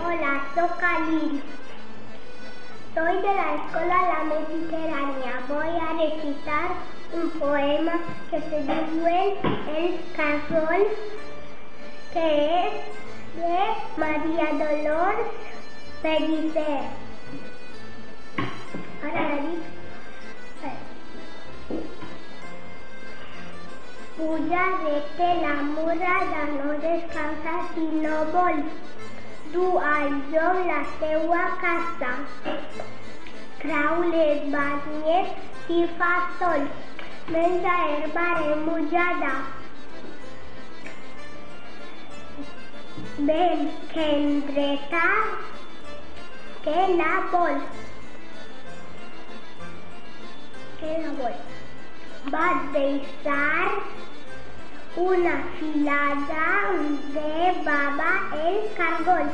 Hola, soy Khalil. Soy de la Escuela La Mediterránea. Voy a recitar un poema que se llama El Caracol, que es de María Dolores Pellicer. Ahora la digo. Puja que la muralla no descansa sinó vol. Du al lloc la teua casa. Trau les banyes si fa sol. Menja herba remullada. Ven que endreta que la vol. Va deixar una filada de baba el cargol.